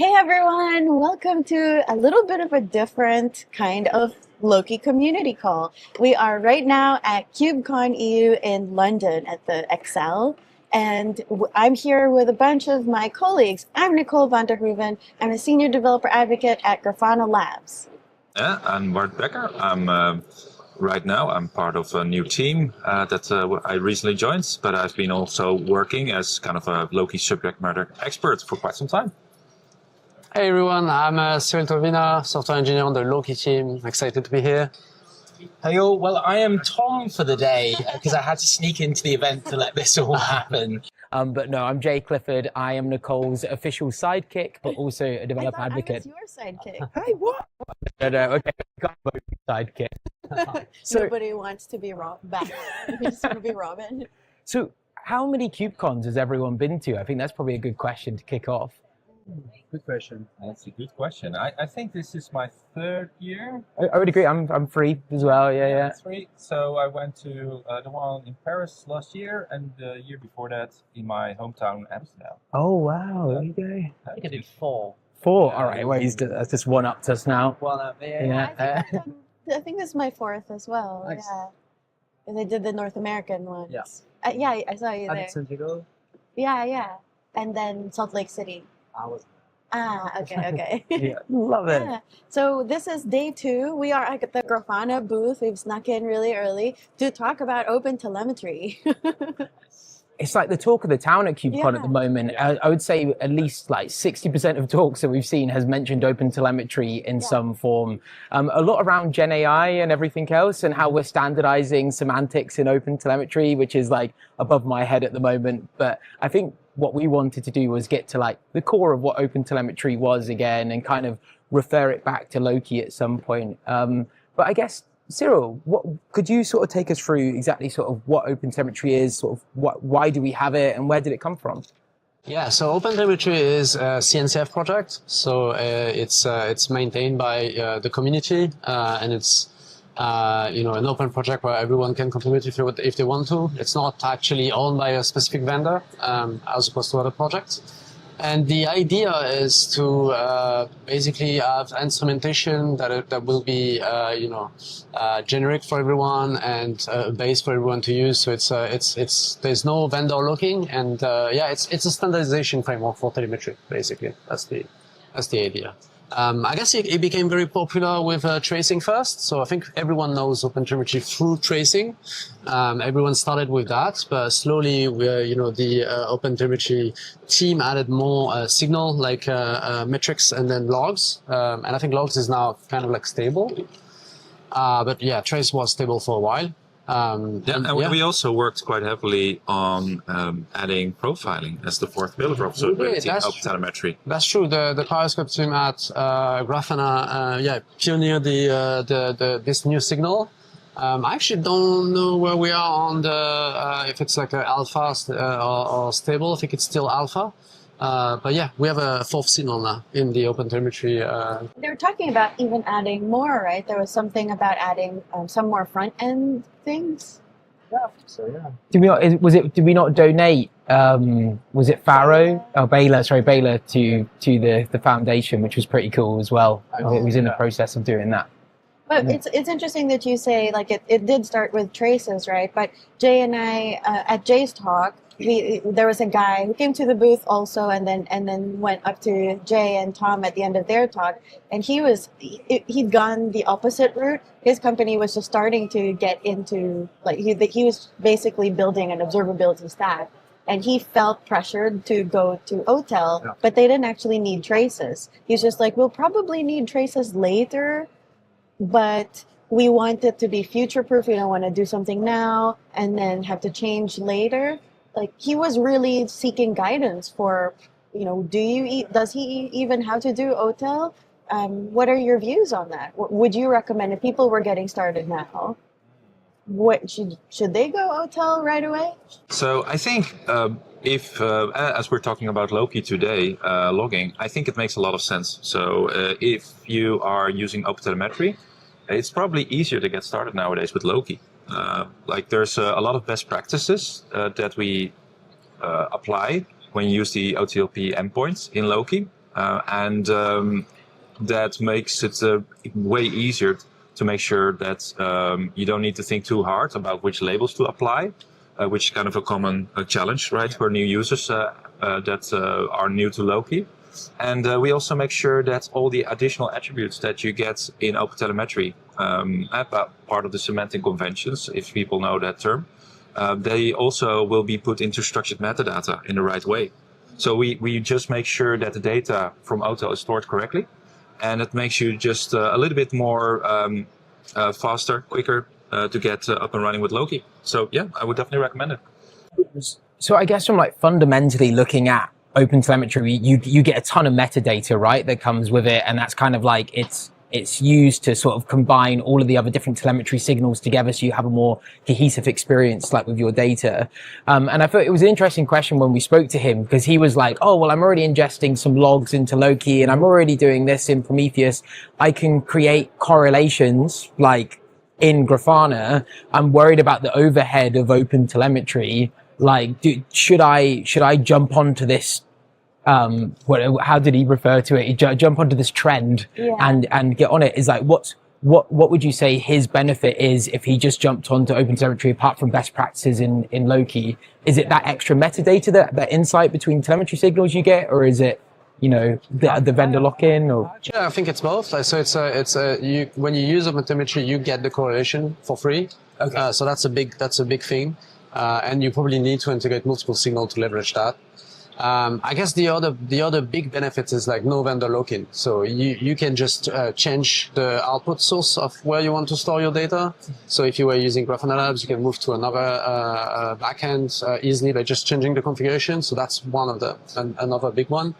Hey everyone, welcome to a little bit of a different kind of Loki Community Call. We are right now at KubeCon EU in London at the Excel, and I'm here with a bunch of my colleagues. I'm Nicole van der Hoeven. I'm a senior developer advocate at Grafana Labs. Yeah, I'm Bekker. Right now I'm part of a new team that I recently joined, but I've been also working as kind of a Loki subject matter expert for quite some time. Hey everyone, I'm Cyril Tovena, software engineer on the Loki team. Excited to be here. Hey all, well I am Tom for the day because I had to sneak into the event to let this all happen. But no, I'm Clifford. I am Nicole's official sidekick, but also a developer advocate. I was your sidekick. Hey, what? No, okay, sidekick. So, nobody wants to be back. We just want to be Robin. So how many KubeCons has everyone been to? I think that's probably a good question to kick off. Good question. That's a good question. I think this is my third year. I would agree. I'm free as well. Yeah. Three. So I went to the one in Paris last year, and the year before that in my hometown Amsterdam. Oh wow! There you go. I think I did four. Four. All right. Well, that's just one up to us now. One up. Yeah. I think this is my fourth as well. Nice. Yeah. And they did the North American ones. Yeah. Yeah, I saw you there. San Diego. Yeah. And then Salt Lake City. Okay. Yeah, love it. Yeah. So this is day 2. We are at the Grafana booth. We've snuck in really early to talk about OpenTelemetry. It's like the talk of the town at KubeCon at the moment. I would say at least like 60% of talks that we've seen has mentioned OpenTelemetry in some form. A lot around Gen AI and everything else, and how we're standardizing semantics in OpenTelemetry, which is like above my head at the moment. But I think what we wanted to do was get to like the core of what OpenTelemetry was again, and kind of refer it back to Loki at some point. But I guess, Cyril, what could you sort of take us through exactly sort of what OpenTelemetry is, sort of why do we have it, and where did it come from? Yeah, so OpenTelemetry is a CNCF project. So it's maintained by the community, and it's an open project where everyone can contribute if they want to. It's not actually owned by a specific vendor, as opposed to other projects. And the idea is to basically have instrumentation that will be generic for everyone and a base for everyone to use. So there's no vendor locking, and it's a standardization framework for telemetry. Basically, that's the idea. I guess it became very popular with tracing first. So I think everyone knows OpenTelemetry through tracing. Everyone started with that, but slowly, the OpenTelemetry team added more signal, like metrics and then logs. And I think logs is now kind of like stable. But yeah, trace was stable for a while. We also worked quite heavily on adding profiling as the fourth pillar of observability in OpenTelemetry. That's true. The Periscope team at Grafana, pioneered this new signal. I actually don't know where we are on if it's like an alpha or stable. I think it's still alpha. But yeah, we have a fourth signal now in the OpenTelemetry. They were talking about even adding more, right? There was something about adding some more front end things. Yeah, I think so. Yeah. Did we not donate? Was it Baylor to the foundation, which was pretty cool as well. It was in the process of doing that. But it's interesting that you say like it did start with traces, right? But Jay and I at Jay's talk, there was a guy who came to the booth also, and then went up to Jay and Tom at the end of their talk, and he'd gone the opposite route. His company was just starting to get into he was basically building an observability stack, and he felt pressured to go to OTel, but they didn't actually need traces. He's just like, we'll probably need traces later, but we want it to be future-proof. We don't want to do something now and then have to change later. Like, he was really seeking guidance for, does he even have to do OTel? What are your views on that? What would you recommend if people were getting started now? What should they go OTel right away? So I think if, as we're talking about Loki today, logging, I think it makes a lot of sense. So if you are using OpenTelemetry, it's probably easier to get started nowadays with Loki. There's a lot of best practices that we apply when you use the OTLP endpoints in Loki. and that makes it way easier to make sure that you don't need to think too hard about which labels to apply, which is kind of a common challenge, right, for new users that are new to Loki. And we also make sure that all the additional attributes that you get in OpenTelemetry, part of the semantic conventions, if people know that term, they also will be put into structured metadata in the right way. So we just make sure that the data from OTel is stored correctly, and it makes you just a little bit more faster, quicker to get up and running with Loki. So yeah, I would definitely recommend it. So I guess from like fundamentally looking at OpenTelemetry, you get a ton of metadata, right, that comes with it, and that's kind of like it's used to sort of combine all of the other different telemetry signals together, so you have a more cohesive experience, like with your data. And I thought it was an interesting question when we spoke to him, because he was like, "Oh, well, I'm already ingesting some logs into Loki, and I'm already doing this in Prometheus. I can create correlations like in Grafana. I'm worried about the overhead of OpenTelemetry. Like, should I jump onto this? How did he refer to it? He jump onto this trend and get on it. Is like, what would you say his benefit is if he just jumped onto OpenTelemetry apart from best practices in Loki? Is it that extra metadata, that insight between telemetry signals you get, or is it, you know, the vendor lock-in? Or yeah, I think it's both. So it's when you use OpenTelemetry, you get the correlation for free. Okay. So that's a big thing. And you probably need to integrate multiple signals to leverage that. I guess the other big benefit is like no vendor lock-in. So you can just change the output source of where you want to store your data. So if you were using Grafana Labs, you can move to another backend easily by just changing the configuration. So that's another big one.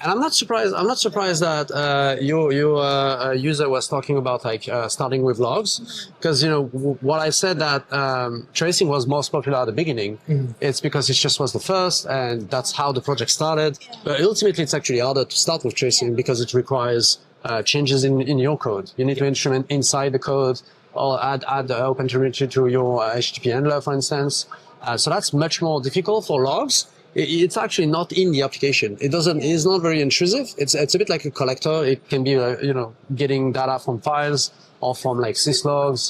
And I'm not surprised that your user was talking about like starting with logs, because you know what I said, that tracing was most popular at the beginning. It's because it just was the first, and that's how the project started. But ultimately, it's actually harder to start with tracing because it requires changes in your code. You need to instrument inside the code, or add OpenTelemetry to your HTTP handler, for instance. So that's much more difficult for logs. It's actually not in the application. It's not very intrusive. It's a bit like a collector. It can be, getting data from files or from like syslogs.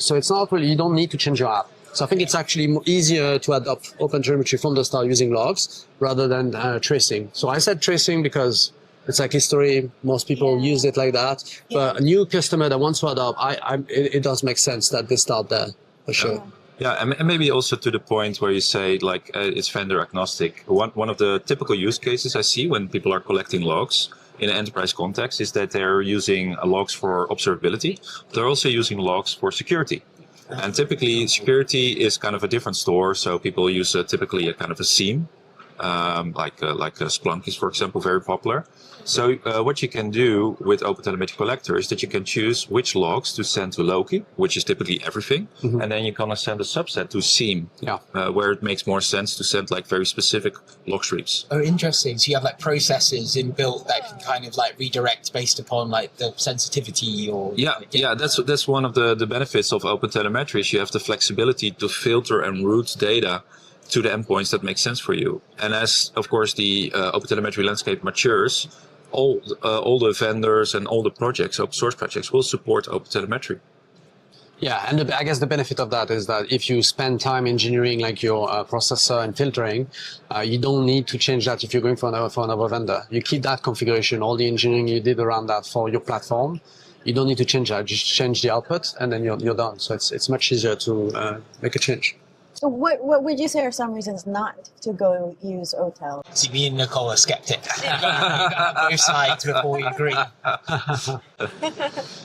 So it's not really, you don't need to change your app. So I think it's actually easier to adopt OpenTelemetry from the start using logs rather than tracing. So I said tracing because it's like history. Most people use it like that. But a new customer that wants to adopt, it does make sense that they start there for sure. Yeah, and maybe also to the point where you say like it's vendor agnostic. One of the typical use cases I see when people are collecting logs in an enterprise context is that they're using logs for observability. They're also using logs for security. And typically security is kind of a different store. So people use typically a kind of a SIEM, like Splunk is, for example, very popular. So what you can do with OpenTelemetry Collector is that you can choose which logs to send to Loki, which is typically everything, and then you're gonna send a subset to SIEM, where it makes more sense to send like very specific log streams. Oh, interesting. So you have like processes inbuilt that can kind of like redirect based upon like the sensitivity or... That's one of the benefits of OpenTelemetry is you have the flexibility to filter and route data to the endpoints that make sense for you. And as, of course, the OpenTelemetry landscape matures, all the vendors and all the projects, open source projects, will support OpenTelemetry. Yeah, and I guess the benefit of that is that if you spend time engineering like your processor and filtering, you don't need to change that if you're going for another vendor. You keep that configuration, all the engineering you did around that for your platform. You don't need to change that. Just change the output, and then you're done. So it's much easier to make a change. So what would you say are some reasons not to go use OTel? See, me and Nicole are skeptic. Both sides before we agree.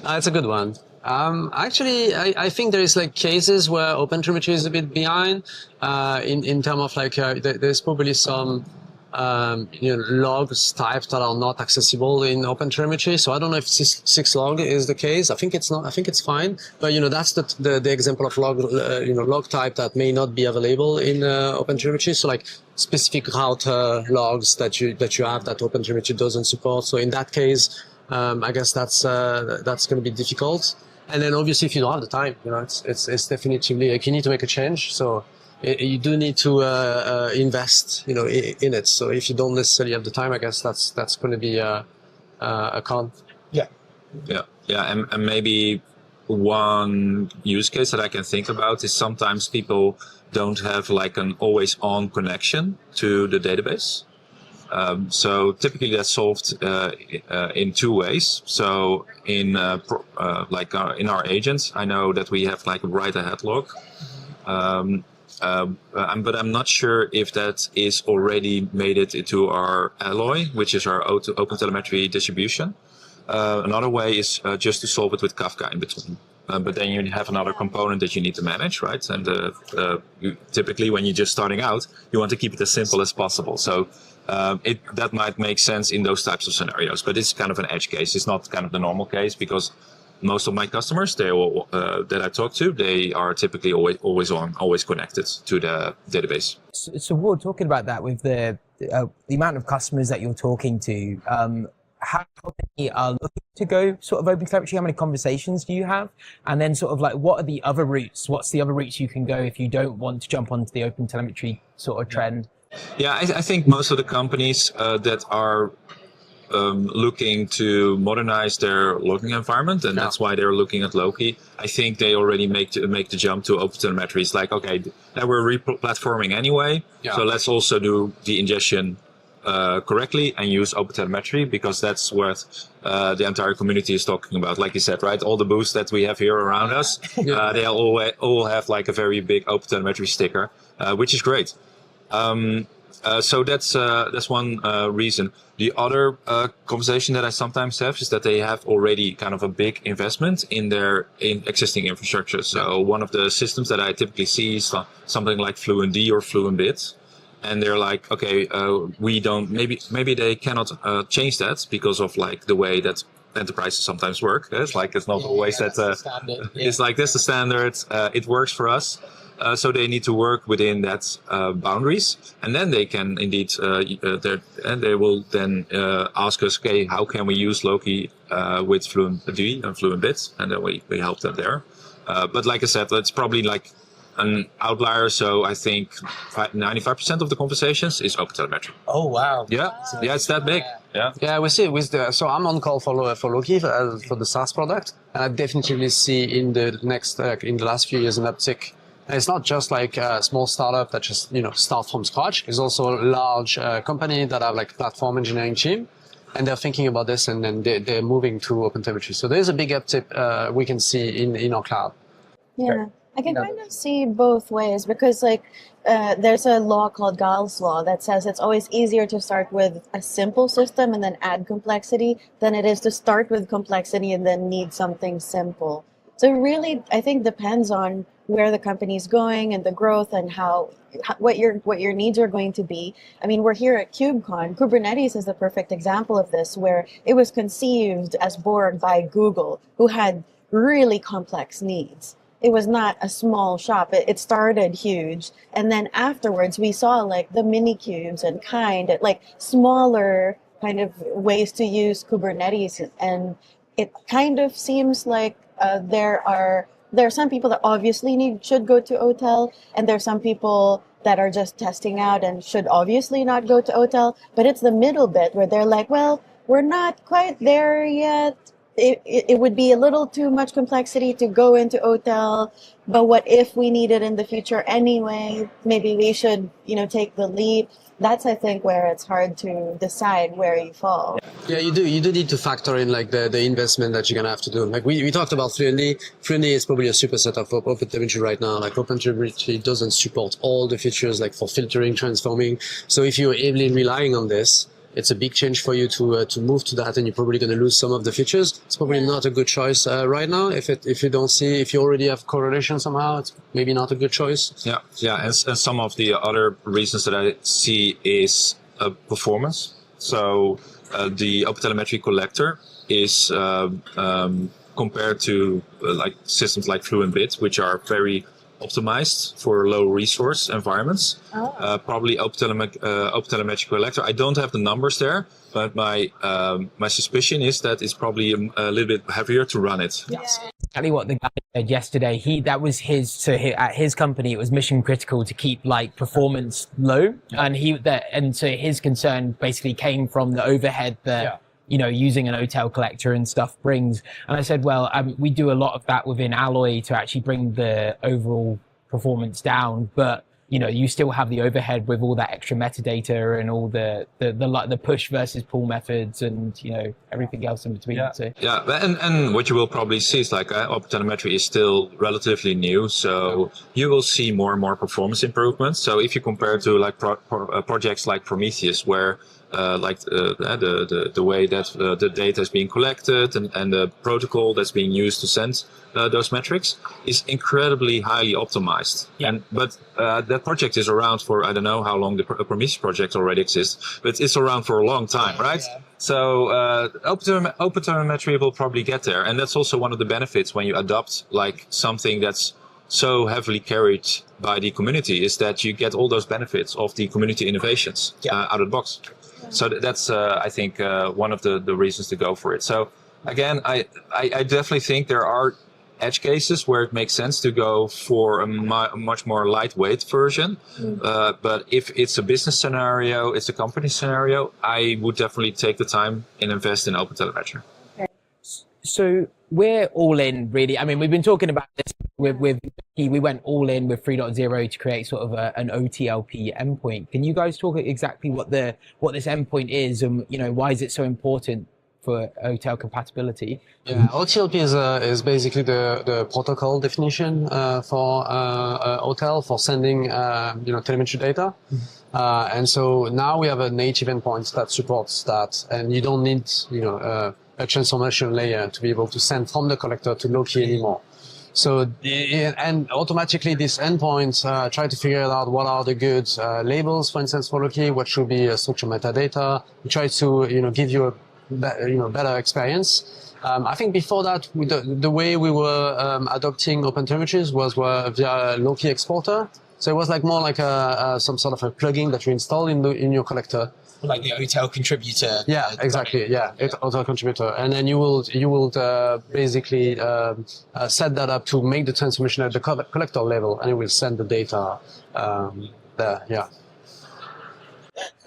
That's a good one. Actually, I think there is like cases where OpenTelemetry is a bit behind in terms of like there's probably some logs types that are not accessible in OpenTelemetry. So I don't know if 6log is the case. I think it's not. I think it's fine. But that's the example of log log type that may not be available in OpenTelemetry. So like specific router logs that you have that OpenTelemetry doesn't support. So in that case, I guess that's going to be difficult. And then obviously if you don't have the time, it's definitively like you need to make a change. So you do need to invest, in it. So if you don't necessarily have the time, I guess that's going to be a con. And maybe one use case that I can think about is sometimes people don't have like an always on connection to the database. So typically that's solved in two ways. So in in our agents, I know that we have like a write ahead log. But I'm not sure if that is already made it into our Alloy, which is our OpenTelemetry distribution. Another way is just to solve it with Kafka in between. But then you have another component that you need to manage, right? And typically when you're just starting out, you want to keep it as simple as possible. So that might make sense in those types of scenarios, but it's kind of an edge case. It's not kind of the normal case because most of my customers, that I talk to, they are typically always on, always connected to the database. So we're talking about that with the amount of customers that you're talking to. How many are looking to go sort of OpenTelemetry? How many conversations do you have? And then sort of like, what are the other routes? What's the other routes you can go if you don't want to jump onto the OpenTelemetry sort of trend? Yeah, I think most of the companies that are looking to modernize their logging environment, and that's why they're looking at Loki. I think they already make the jump to OpenTelemetry. It's like, okay, now we're re-platforming anyway, so let's also do the ingestion correctly and use OpenTelemetry, because that's what the entire community is talking about. Like you said, right? All the booths that we have here around us, they all have like a very big OpenTelemetry sticker, which is great. So that's one reason. The other conversation that I sometimes have is that they have already kind of a big investment in their existing infrastructure. So one of the systems that I typically see is something like FluentD or FluentBit. And they're like, okay, we don't, maybe they cannot change that because of like the way that enterprises sometimes work. It's like, it's not always that, it's like, this is the standard, it works for us. So they need to work within that boundaries, and then they can indeed, and they will then ask us, okay, how can we use Loki with FluentD and FluentBit, and then we help them there. But like I said, it's probably like an outlier. So I think 95% of the conversations is OpenTelemetry. Oh wow! Yeah, it's that big. Yeah, we see so I'm on call for Loki for the SaaS product, and I definitely see in the last few years an uptick. And it's not just like a small startup that just start from scratch. It's also a large company that have like platform engineering team, and they're thinking about this, and then they're moving to OpenTelemetry. So there's a big uptick we can see in our cloud. Yeah, I can kind of see both ways, because like there's a law called Gall's law that says it's always easier to start with a simple system and then add complexity than it is to start with complexity and then need something simple. So it really, I think, depends on where the company's going and the growth and what your needs are going to be. I mean, we're here at KubeCon. Kubernetes is the perfect example of this, where it was conceived as Borg by Google, who had really complex needs. It was not a small shop. It started huge, and then afterwards we saw like the mini cubes and like smaller kind of ways to use Kubernetes, and it kind of seems like there are some people that obviously should go to OTel, and there's some people that are just testing out and should obviously not go to OTel. But it's the middle bit where they're like, well, we're not quite there yet. It would be a little too much complexity to go into OTel, but what if we need it in the future anyway? Maybe we should, take the leap. That's, I think, where it's hard to decide where you fall. Yeah, you do need to factor in like the investment that you're gonna have to do. Like we talked about FluentD. FluentD is probably a superset of OpenTelemetry right now. Like OpenTelemetry doesn't support all the features like for filtering, transforming. So if you're heavily relying on this, it's a big change for you to move to that, and you're probably going to lose some of the features. It's probably not a good choice right now. If you already have correlation somehow, it's maybe not a good choice. Yeah, and some of the other reasons that I see is performance. So the OpenTelemetry collector is compared to like systems like FluentBit, which are very optimized for low resource environments. Probably OpenTelemetry Collector. I don't have the numbers there, but my suspicion is that it's probably a little bit heavier to run it. Yes. Exactly what the guy said yesterday. That was at his company, it was mission critical to keep like performance low, and so his concern basically came from the overhead that using an OTel collector and stuff brings. And I said, well, we do a lot of that within Alloy to actually bring the overall performance down, but you still have the overhead with all that extra metadata and all the push versus pull methods and everything else in between. And what you will probably see is like OpenTelemetry is still relatively new, so you will see more and more performance improvements. So if you compare to like projects like Prometheus, where the way that the data is being collected and the protocol that's being used to send those metrics is incredibly highly optimized. But that project is around for, I don't know how long the Prometheus project already exists, but it's around for a long time, right? So OpenTelemetry will probably get there, and that's also one of the benefits when you adopt like something that's so heavily carried by the community, is that you get all those benefits of the community innovations out of the box. So that's, I think, one of the reasons to go for it. So again, I definitely think there are edge cases where it makes sense to go for a much more lightweight version. But if it's a business scenario, it's a company scenario, I would definitely take the time and invest in OpenTelemetry. So we're all in, really. I mean, we've been talking about this with we went all in with 3.0 to create sort of an OTLP endpoint. Can you guys talk exactly what this endpoint is, and why is it so important for OTel compatibility? OTLP is basically the protocol definition for OTel for sending telemetry data. And so now we have a native endpoint that supports that, and you don't need a transformation layer to be able to send from the collector to Loki anymore. So, and automatically this endpoint try to figure out what are the good labels, for instance, for Loki, what should be structured metadata. We try to, give you a better experience. I think before that, the way we were adopting OpenTelemetry was via Loki exporter. So it was more like some sort of a plugin that you install in your collector. Like the OTel contributor. Yeah, exactly. Yeah, OTel contributor, and then you will basically set that up to make the transformation at the collector level, and it will send the data there. Yeah.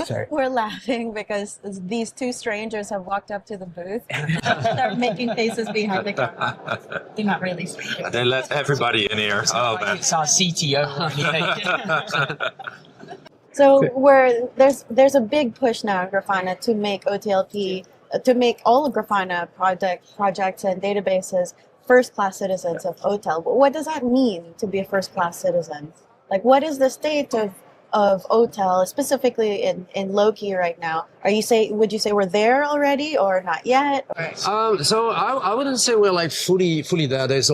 Sorry. We're laughing because these two strangers have walked up to the booth and start making faces behind the camera. They're not really strangers. They let everybody in here. Oh man. It's our CTO. So there's a big push now in Grafana to make OTLP, to make all of Grafana projects and databases first-class citizens of OTel. But what does that mean to be a first-class citizen? Like, what is the state of OTel, specifically in Loki right now? Would you say we're there already or not yet? So I wouldn't say we're fully there. There's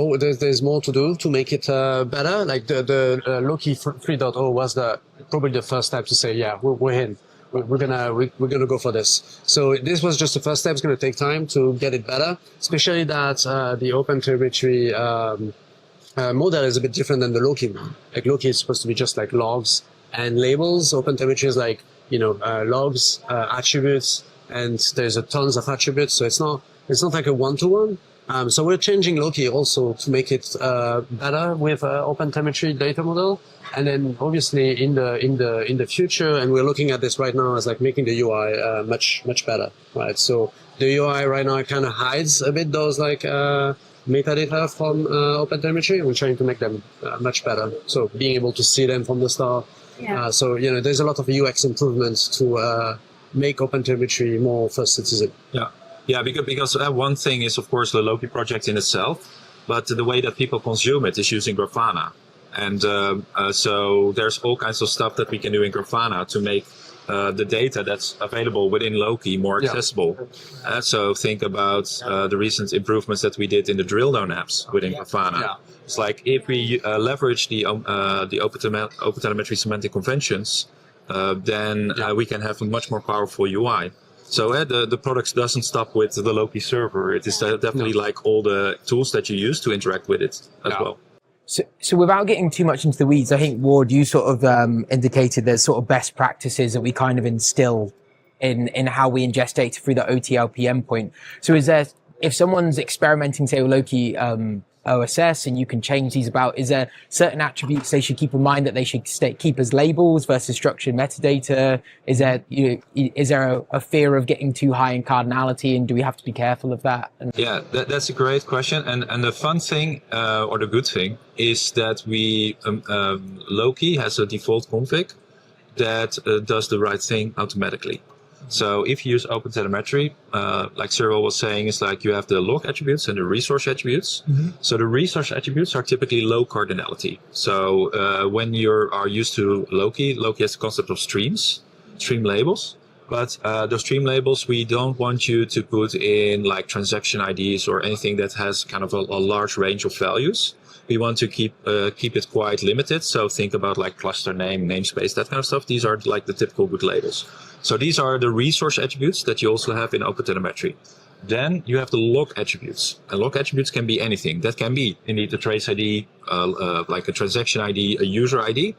more to do to make it better. Like the Loki 3.0 was probably the first step to say, yeah, we're in. We're gonna go for this. So this was just the first step. It's gonna take time to get it better, especially that the OpenTelemetry model is a bit different than the Loki one. Like Loki is supposed to be just like logs and labels. OpenTelemetry is like logs, attributes, and there's tons of attributes. So it's not like a one-to-one. So we're changing Loki also to make it better with OpenTelemetry data model. And then obviously in the future, and we're looking at this right now as like making the UI much better, right? So the UI right now kind of hides a bit those like metadata from OpenTelemetry. We're trying to make them much better. So being able to see them from the start. Yeah. So there's a lot of UX improvements to make OpenTelemetry more first citizen. Yeah, because one thing is of course the Loki project in itself, but the way that people consume it is using Grafana, and so there's all kinds of stuff that we can do in Grafana to make the data that's available within Loki more accessible. So think about the recent improvements that we did in the drill down apps within Grafana. Yeah. It's like if we leverage the OpenTelemetry semantic conventions, then we can have a much more powerful UI. So the product doesn't stop with the Loki server. It is definitely like all the tools that you use to interact with it as well. So without getting too much into the weeds, I think, Ward, you sort of indicated there's sort of best practices that we kind of instill in how we ingest data through the OTLP endpoint. So is there, if someone's experimenting, say, with Loki OSS, and you can change these about, is there certain attributes they should keep in mind that they should keep as labels versus structured metadata? Is there a fear of getting too high in cardinality, and do we have to be careful of that? Yeah, that's a great question. And the fun thing, or the good thing, is that Loki has a default config that does the right thing automatically. So if you use OpenTelemetry, like Cyril was saying, it's like you have the log attributes and the resource attributes. Mm-hmm. So the resource attributes are typically low cardinality. So when you are used to Loki has the concept of stream labels. But those stream labels, we don't want you to put in like transaction IDs or anything that has kind of a large range of values. We want to keep it quite limited. So think about like cluster name, namespace, that kind of stuff. These are like the typical good labels. So these are the resource attributes that you also have in OpenTelemetry. Then you have the log attributes. And log attributes can be anything. That can be indeed a trace ID, like a transaction ID, a user ID.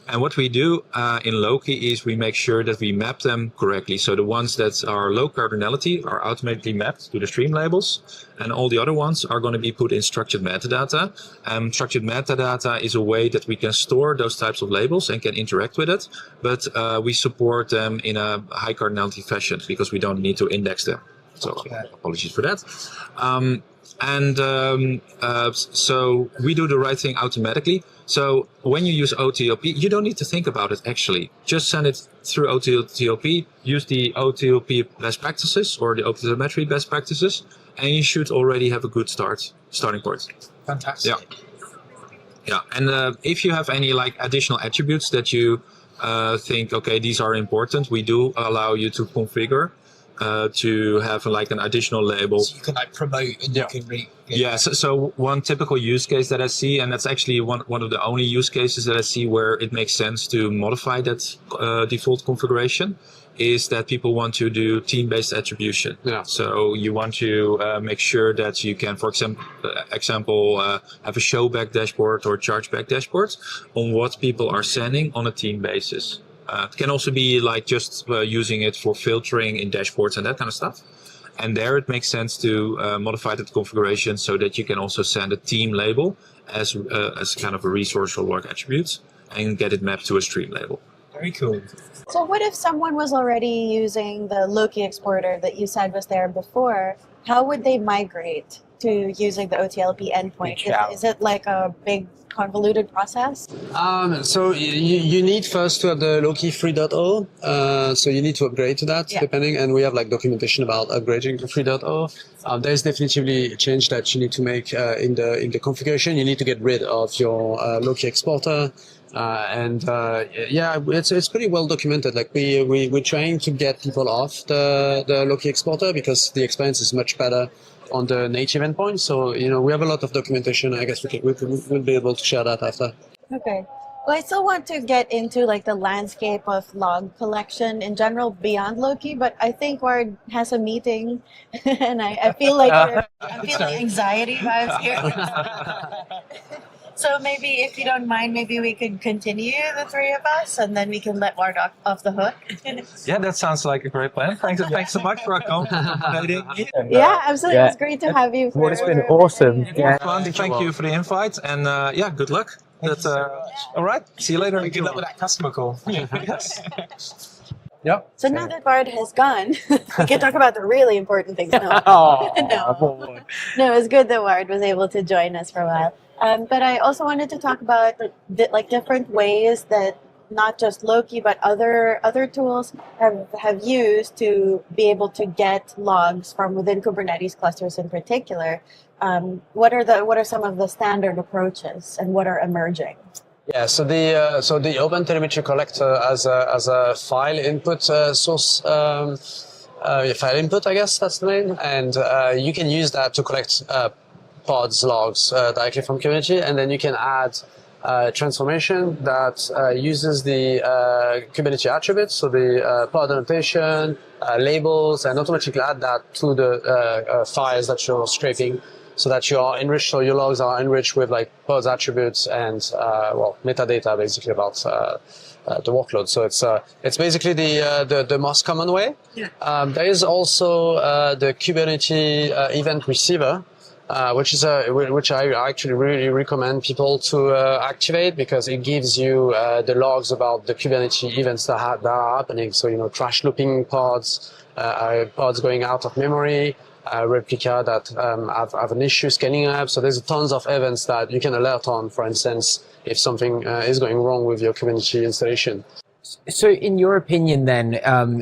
And what we do in Loki is we make sure that we map them correctly. So the ones that are low cardinality are automatically mapped to the stream labels, and all the other ones are going to be put in structured metadata. Structured metadata is a way that we can store those types of labels and can interact with it, but we support them in a high cardinality fashion because we don't need to index them. So apologies for that. So we do the right thing automatically. So when you use OTLP, you don't need to think about it actually. Just send it through OTLP, use the OTLP best practices or the OpenTelemetry best practices, and you should already have a good starting point. Fantastic. Yeah. And if you have any like additional attributes that you think, okay, these are important, we do allow you to configure to have like an additional label. So you can like promote and you can read. Yeah, so one typical use case that I see, and that's actually one of the only use cases that I see where it makes sense to modify that default configuration, is that people want to do team-based attribution. Yeah. So you want to make sure that you can, for example, have a showback dashboard or chargeback dashboard on what people are sending on a team basis. It can also be like just using it for filtering in dashboards and that kind of stuff. And there it makes sense to modify that configuration so that you can also send a team label as kind of a resource or log attribute and get it mapped to a stream label. Very cool. So what if someone was already using the Loki exporter that you said was there before? How would they migrate to using the OTLP endpoint? Is it like a big convoluted process? So you need first to have the Loki 3.0. So you need to upgrade to that, depending. And we have like documentation about upgrading to 3.0. There's definitely a change that you need to make in the configuration. You need to get rid of your Loki exporter. It's pretty well documented. Like we're trying to get people off the Loki exporter because the experience is much better on the native endpoint. So, we have a lot of documentation. I guess we'll be able to share that after. Okay. Well, I still want to get into like the landscape of log collection in general beyond Loki, but I think Ward has a meeting and I feel like I'm feeling anxiety vibes here. So maybe if you don't mind, maybe we could continue, the three of us, and then we can let Ward off the hook. Yeah, that sounds like a great plan. Thanks so much for accommodating. Yeah, absolutely. It's great to have you. It's been awesome. Yeah. Thank you for the invite, and good luck. That's all right. See you later. Good luck with that customer call. Yes. Yep. So now that Ward has gone, we can talk about the really important things now. No, it's good that Ward was able to join us for a while. But I also wanted to talk about like different ways that not just Loki but other tools have used to be able to get logs from within Kubernetes clusters in particular. What are some of the standard approaches and what are emerging? Yeah, so the OpenTelemetry collector as a file input source. File input, I guess that's the name, and you can use that to collect pods logs directly from Kubernetes, and then you can add transformation that uses the Kubernetes attributes, so the pod annotation, labels, and automatically add that to the files that you're scraping so that you are enriched, so your logs are enriched with like pods attributes and metadata basically about the workload. So it's basically the most common way. Yeah. There is also the Kubernetes event receiver, which I actually really recommend people to activate, because it gives you the logs about the Kubernetes events that are happening. So trash looping pods, pods going out of memory, replica that have an issue scaling up. So there's tons of events that you can alert on, for instance, if something is going wrong with your Kubernetes installation. So in your opinion then,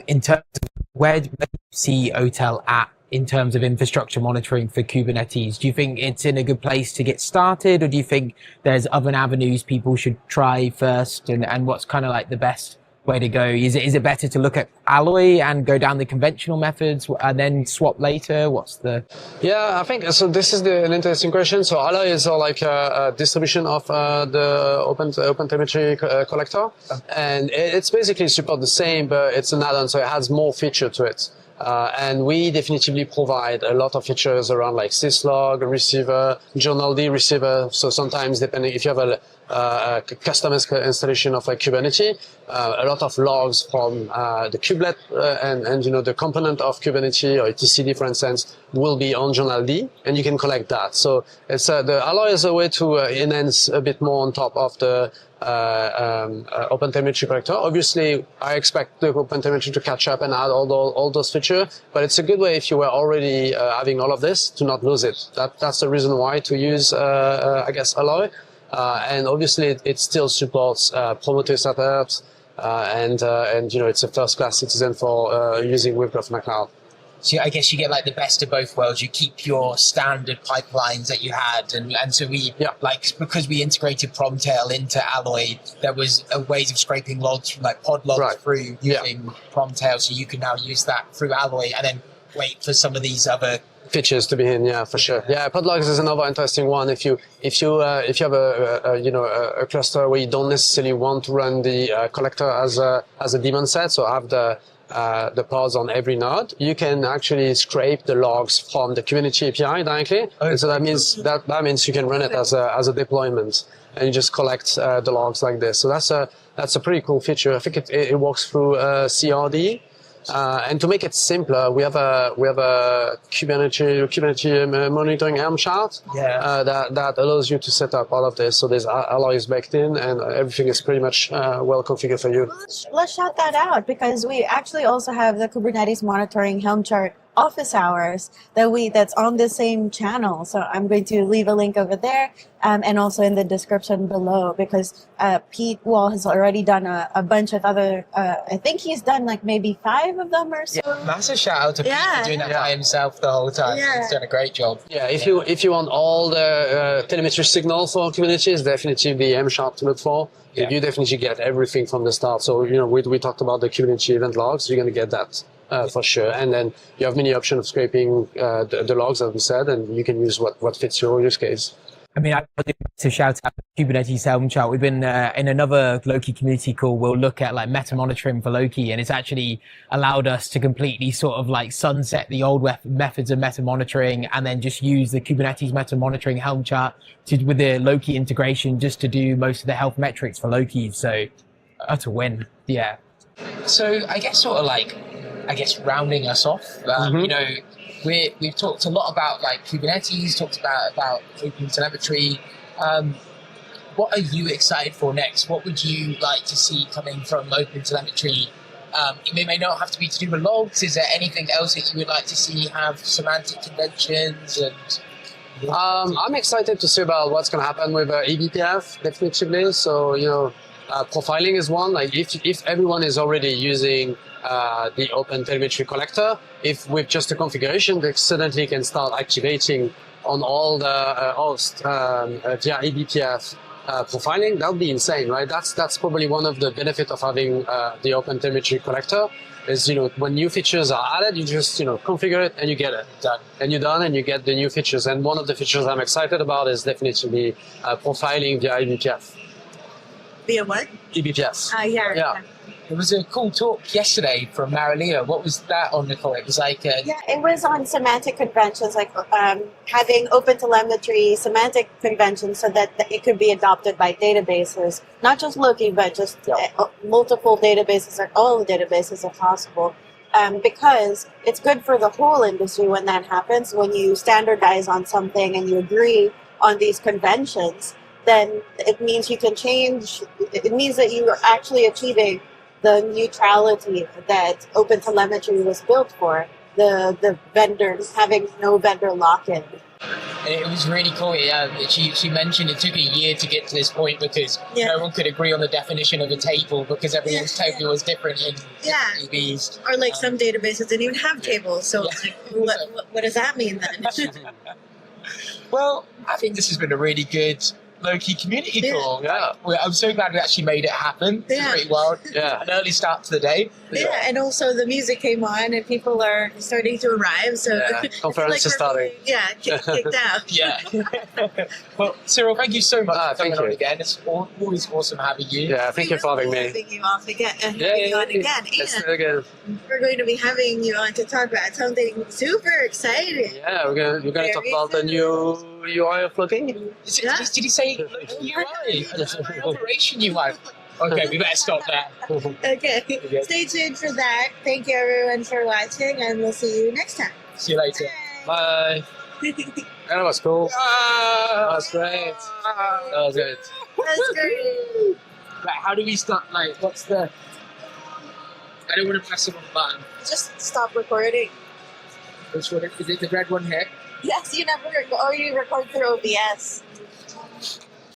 in terms of where do you see OTel at in terms of infrastructure monitoring for Kubernetes? Do you think it's in a good place to get started, or do you think there's other avenues people should try first, and what's kind of like the best way to go? Is it better to look at Alloy and go down the conventional methods and then swap later? What's the... Yeah, I think so. This is an interesting question. So Alloy is like a distribution of the OpenTelemetry collector, and it's basically support the same, but it's an add-on, so it has more feature to it. And we definitively provide a lot of features around like syslog, receiver, journal D receiver. So sometimes, depending if you have a custom installation of a Kubernetes, a lot of logs from the kubelet and the component of Kubernetes or etcd, for instance, will be on journal D, and you can collect that. So it's the Alloy is a way to enhance a bit more on top of the OpenTelemetry collector. Obviously, I expect the OpenTelemetry to catch up and add all those features, but it's a good way if you were already having all of this to not lose it. That's the reason why to use, I guess, Alloy. And obviously, it still supports Prometheus setups, and it's a first-class citizen for using with Grafana Cloud. So I guess you get like the best of both worlds. You keep your standard pipelines that you had, and so because we integrated PromTel into Alloy, there was ways of scraping logs from like pod logs through using PromTel. So you can now use that through Alloy, and then wait for some of these other features to be in, for sure. Yeah, podlogs is another interesting one. If you have a cluster where you don't necessarily want to run the collector as a daemon set, so have the pods on every node, you can actually scrape the logs from the Kubernetes API directly. And so that means you can run it as a deployment, and you just collect the logs like this. So that's a pretty cool feature. I think it works through CRD. And to make it simpler, we have a Kubernetes monitoring Helm chart that allows you to set up all of this. So there's alloys baked in, and everything is pretty much well configured for you. Let's shout that out, because we actually also have the Kubernetes monitoring Helm Chart Office Hours that's on the same channel. So I'm going to leave a link over there, and also in the description below, because Pete Wall has already done a bunch of other, I think he's done like maybe 5 of them or so. Yeah, massive shout out to Pete for doing that by himself the whole time. Yeah. He's done a great job. Yeah, if you want all the telemetry signal for Kubernetes, definitely the Helm chart to look for. Yeah. You definitely get everything from the start. So we talked about the Kubernetes event logs. You're going to get that. For sure. And then you have many options of scraping the logs, as we said, and you can use what fits your use case. I mean, I want to shout out Kubernetes Helm Chart. We've been in another Loki community call. We'll look at like meta monitoring for Loki, and it's actually allowed us to completely sort of like sunset the old methods of meta monitoring, and then just use the Kubernetes meta monitoring Helm Chart with the Loki integration just to do most of the health metrics for Loki. So that's a win. Yeah. So I guess rounding us off, we've talked a lot about like Kubernetes, talked about OpenTelemetry. What are you excited for next? What would you like to see coming from OpenTelemetry? It may not have to be to do with logs. Is there anything else that you would like to see have semantic conventions? And I'm excited to see about what's going to happen with eBPF, definitively. So profiling is one. Like if everyone is already using the OpenTelemetry collector, if with just a configuration, they suddenly can start activating on all the hosts via eBPF profiling. That would be insane, right? That's probably one of the benefits of having the OpenTelemetry collector. Is when new features are added, you just configure it and you get it done, and you're done, and you get the new features. And one of the features I'm excited about is definitely profiling via eBPF. Via what? eBPF. Yeah. There was a cool talk yesterday from Marilia. What was that on, Nicole? It was like... Yeah, it was on semantic conventions, like having OpenTelemetry semantic conventions so that it could be adopted by databases, not just Loki, but just multiple databases or all the databases if possible. Because it's good for the whole industry when that happens. When you standardize on something and you agree on these conventions, then it means you can change. It means that you are actually achieving the neutrality that OpenTelemetry was built for. The vendors having no vendor lock-in. It was really cool. Yeah, she mentioned it took a year to get to this point because no one could agree on the definition of a table because everyone's table was different in DBs. Or like some databases didn't even have tables. So like, what does that mean then? Well, I think this has been a really good Loki community call. Yeah. I'm so glad we actually made it happen. It's pretty wild. Yeah. An early start to the day. Yeah, and also the music came on and people are starting to arrive. So conference is starting. Kicked out. Yeah. Well, Cyril, thank you so much for coming thank you. on again. It's always awesome having you. Yeah, thank you for having me. Having you on again. And Again. we're going to be having you on to talk about something super exciting. Yeah, we're gonna talk about the new UI of Loki. Did he say UI? Operation UI. Okay, we better stop there. Okay, stay tuned for that. Thank you everyone for watching, and we'll see you next time. See you later. Bye. That was cool. That was great. That was good. That's great. Like, how do we start? Like, what's the... I don't want to press the wrong button. Just stop recording. Which one? Is it the red one here? Yes, you never record. Or you record through OBS.